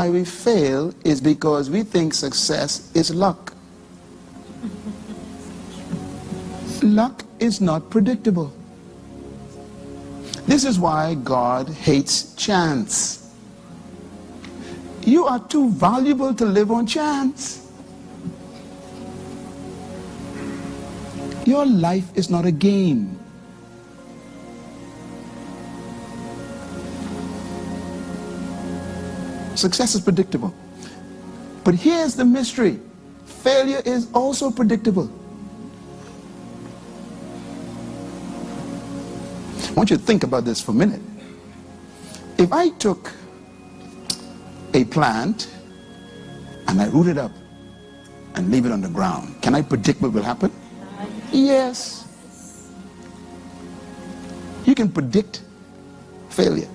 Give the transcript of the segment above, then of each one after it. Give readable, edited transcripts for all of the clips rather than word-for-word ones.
Why we fail is because we think success is luck. Luck is not predictable. This is why God hates chance. You are too valuable to live on chance. Your life is not a game. Success is predictable. But here's the mystery. Failure is also predictable. I want you to think about this for a minute. If I took a plant and I root it up and leave it on the ground, can I predict what will happen? Yes. You can predict failure.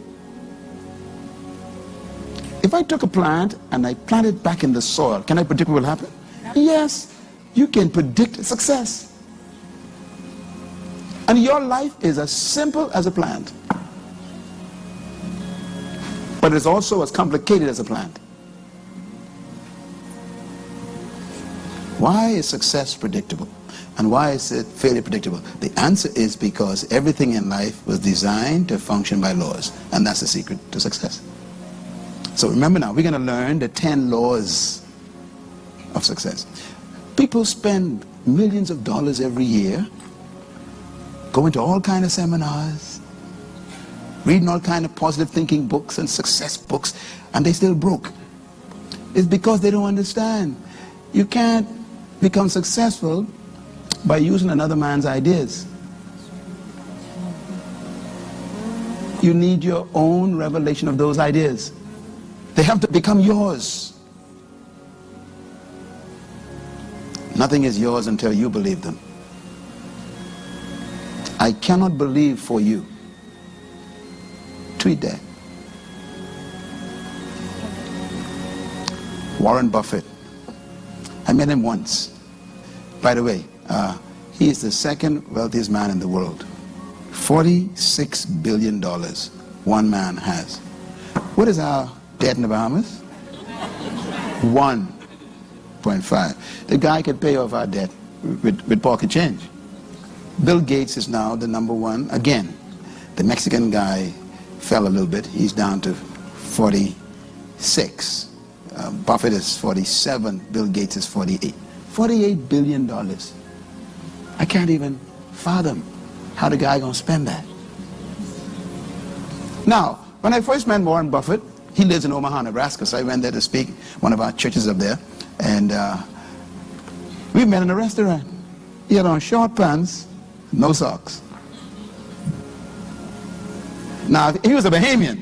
If I took a plant and I plant it back in the soil, can I predict what will happen? Yes. You can predict success. And your life is as simple as a plant. But it's also as complicated as a plant. Why is success predictable? And why is it failure predictable? The answer is because everything in life was designed to function by laws. And that's the secret to success. So remember now, we're going to learn the 10 laws of success. People spend millions of dollars every year going to all kinds of seminars, reading all kinds of positive thinking books and success books, and they still broke. It's because they don't understand. You can't become successful by using another man's ideas. You need your own revelation of those ideas. They have to become yours. Nothing is yours until you believe them. I cannot believe for you. Tweet that. Warren Buffett. I met him once. By the way, he is the second wealthiest man in the world. $46 billion one man has. What is our debt in the Bahamas? 1.5. The guy could pay off our debt with pocket change. Bill Gates is now the number one. Again, the Mexican guy fell a little bit. He's down to 46. Buffett is 47. Bill Gates is 48. $48 billion. I can't even fathom how the guy gonna spend that. Now, when I first met Warren Buffett, he lives in Omaha, Nebraska, so I went there to speak, one of our churches up there, and we met in a restaurant. He had on short pants, no socks. Now, he was a Bahamian.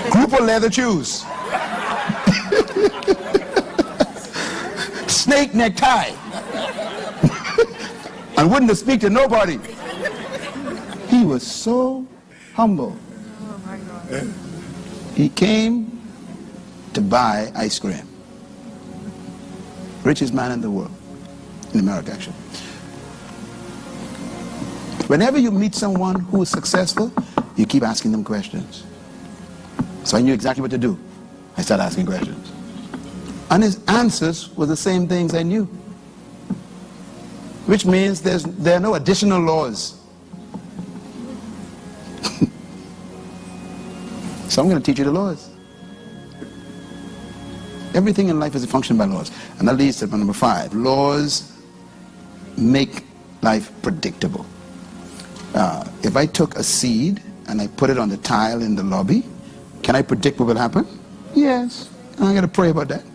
Group of leather shoes. Snake necktie. And wouldn't speak to nobody. He was so humble. Oh my God. He came to buy ice cream. Richest man in the world. In America, actually. Whenever you meet someone who is successful, you keep asking them questions. So I knew exactly what to do. I started asking questions. And his answers were the same things I knew. Which means there are no additional laws. So I'm going to teach you the laws. Everything in life is a function by laws. And that leads to number 5. Laws make life predictable. If I took a seed and I put it on the tile in the lobby, can I predict what will happen? Yes. I'm going to pray about that.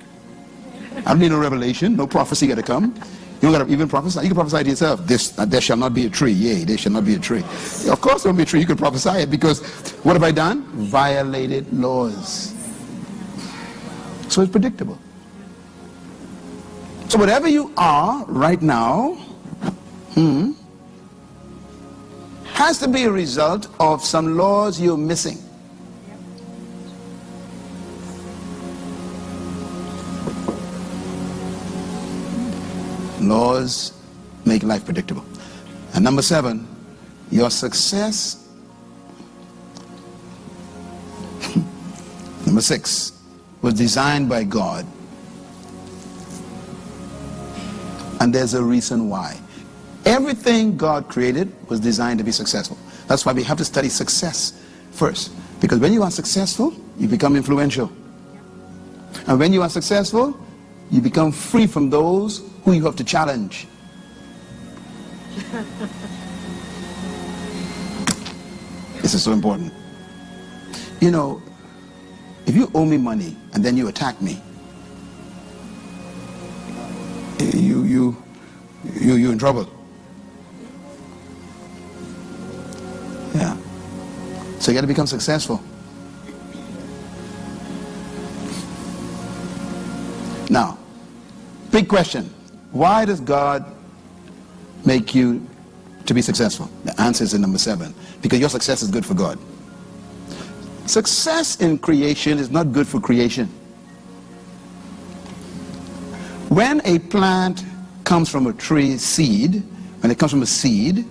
I don't need no revelation, no prophecy got to come. You don't got to even prophesy. You can prophesy to yourself, there shall not be a tree. Yea, there shall not be a tree. Of course there won't be a tree. You can prophesy it because what have I done? Violated laws. So it's predictable. So whatever you are right now, has to be a result of some laws you're missing. Laws make life predictable. And number 7, Your success, number 6, was designed by God. And there's a reason why. Everything God created was designed to be successful. That's why we have to study success first. Because when you are successful, you become influential. And when you are successful, you become free from those who you have to challenge. This is so important. You know, if you owe me money and then you attack me, you're in trouble. Yeah. So you got to become successful. Now, big question. Why does God make you to be successful? The answer is in number 7. Because your success is good for God. Success in creation is not good for creation. When a plant comes from a tree seed, when it comes from a seed,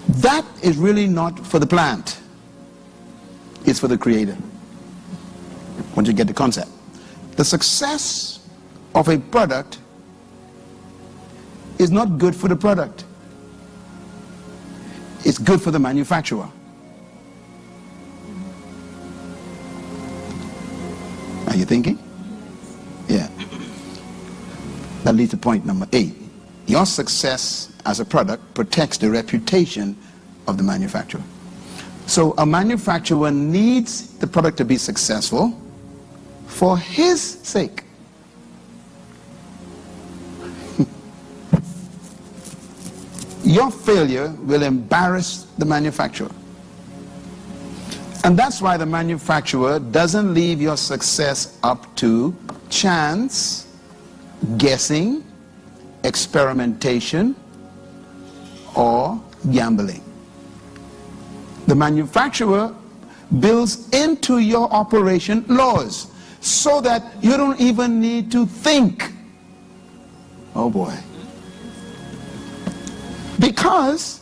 that is really not for the plant. It's for the Creator. Once you get the concept. The success of a product is not good for the product. It's good for the manufacturer. Are you thinking? Yeah. That leads to point number 8. Your success as a product protects the reputation of the manufacturer. So a manufacturer needs the product to be successful for his sake. Your failure will embarrass the manufacturer. And that's why the manufacturer doesn't leave your success up to chance, guessing, experimentation, or gambling. The manufacturer builds into your operation laws so that you don't even need to think. Oh boy. Because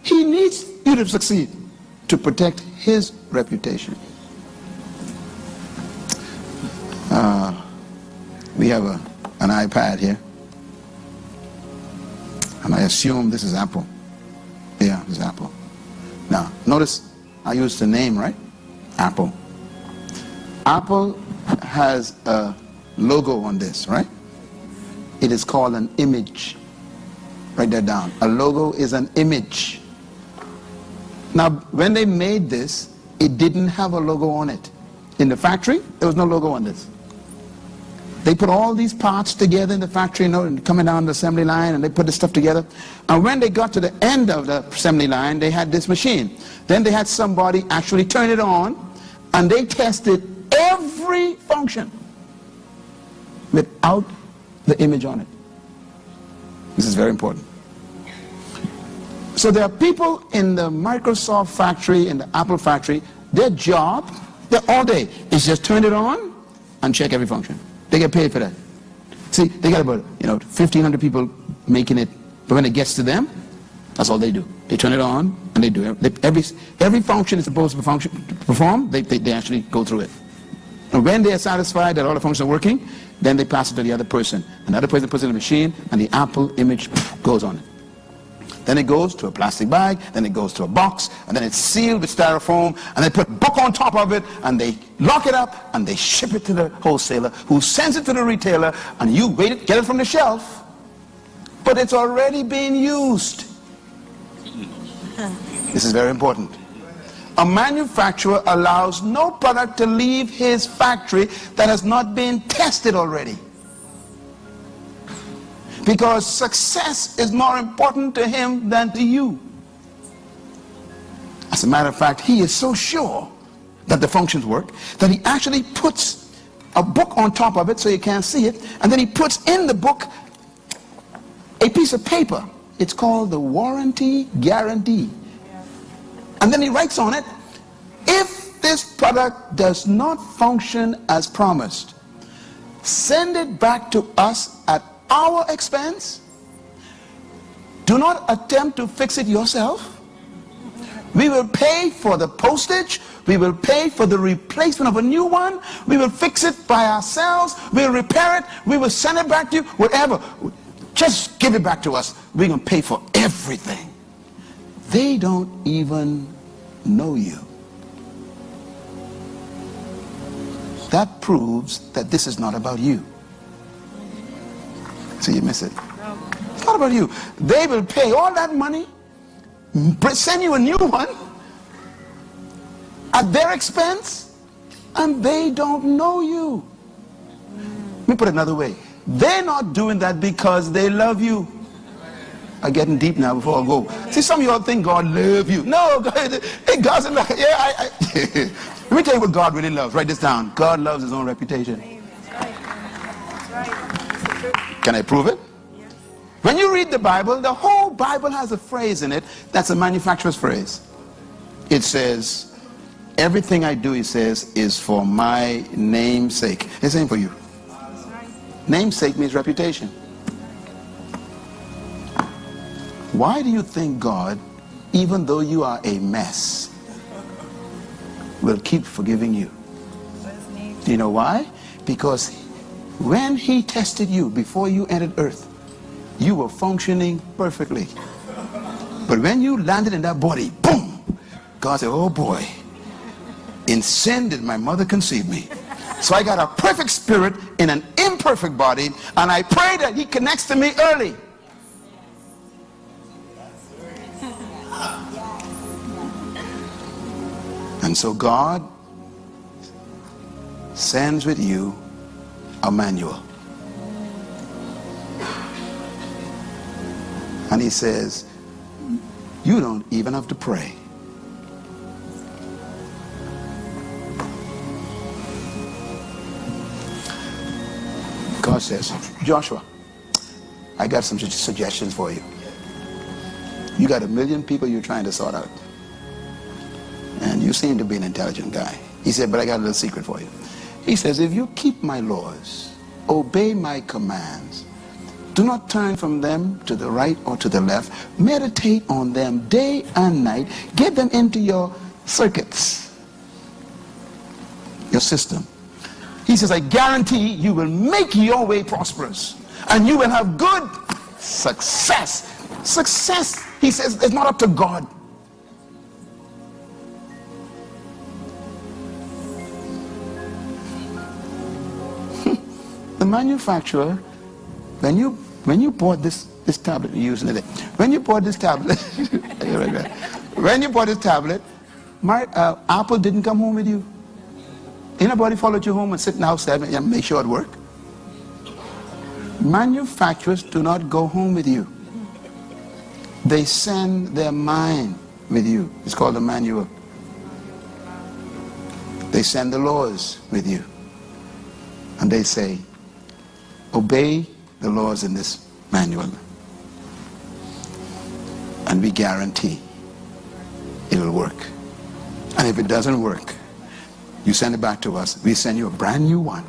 he needs you to succeed to protect his reputation. We have an iPad here. And I assume this is Apple. Yeah, this is Apple. Now, notice I used the name, right? Apple. Apple has a logo on this, right? It is called an image. Write that down. A logo is an image. Now, when they made this, it didn't have a logo on it. In the factory, there was no logo on this. They put all these parts together in the factory, you know, and coming down the assembly line, and they put this stuff together. And when they got to the end of the assembly line, they had this machine. Then they had somebody actually turn it on, and they tested every function without the image on it. This is very important. So there are people in the Microsoft factory, in the Apple factory, their job, all day, is just turn it on and check every function. They get paid for that. See, they got about 1,500 people making it, but when it gets to them, that's all they do. They turn it on and they do every function is supposed to perform. They actually go through it. And when they are satisfied that all the functions are working, then they pass it to the other person. Another person puts it in the machine, and the Apple image goes on it. Then it goes to a plastic bag, then it goes to a box, and then it's sealed with styrofoam, and they put book on top of it, and they lock it up, and they ship it to the wholesaler, who sends it to the retailer, and you get it from the shelf, but it's already being used. This is very important. A manufacturer allows no product to leave his factory that has not been tested already. Because success is more important to him than to you. As a matter of fact, he is so sure that the functions work that he actually puts a book on top of it so you can't see it, and then he puts in the book a piece of paper. It's called the warranty guarantee. And then he writes on it, if this product does not function as promised, send it back to us at our expense, Do not attempt to fix it yourself. We will pay for the postage. We will pay for the replacement of a new one. We will fix it by ourselves. We'll repair it. We will send it back to you. Whatever. Just give it back to us. We're going to pay for everything. They don't even know you. That proves that this is not about you. So you miss it. It's not about you. They will pay all that money, send you a new one at their expense, and they don't know you. Let me put it another way. They're not doing that because they love you. I'm getting deep now before I go. See, some of y'all think God loves you. No, God's in love. Yeah, let me tell you what God really loves. Write this down. God loves his own reputation. Can I prove it? When you read the Bible, the whole Bible has a phrase in it that's a manufacturer's phrase. It says, everything I do, he says, is for my name's sake. It's ain't for you. Namesake means reputation. Why do you think God, even though you are a mess, will keep forgiving you? Do you know why? Because when he tested you before you entered earth, you were functioning perfectly. But when you landed in that body, boom, God said, oh boy, in sin did my mother conceive me. So I got a perfect spirit in an imperfect body, and I pray that he connects to me early. And so God sends with you a manual. And he says, you don't even have to pray. God says, Joshua, I got some suggestions for you. You got 1 million people you're trying to sort out. And you seem to be an intelligent guy. He said, but I got a little secret for you. He says, if you keep my laws, obey my commands, do not turn from them to the right or to the left, meditate on them day and night, get them into your circuits, your system. He says, I guarantee you will make your way prosperous and you will have good success. Success, he says, is not up to God. The manufacturer, when you bought this tablet, you're using it. When you bought this tablet, Apple didn't come home with you. Anybody followed you home and sit in the house and make sure it worked? Manufacturers do not go home with you. They send their mind with you. It's called a manual. They send the laws with you. And they say, obey the laws in this manual. And we guarantee it will work. And if it doesn't work, you send it back to us. We send you a brand new one.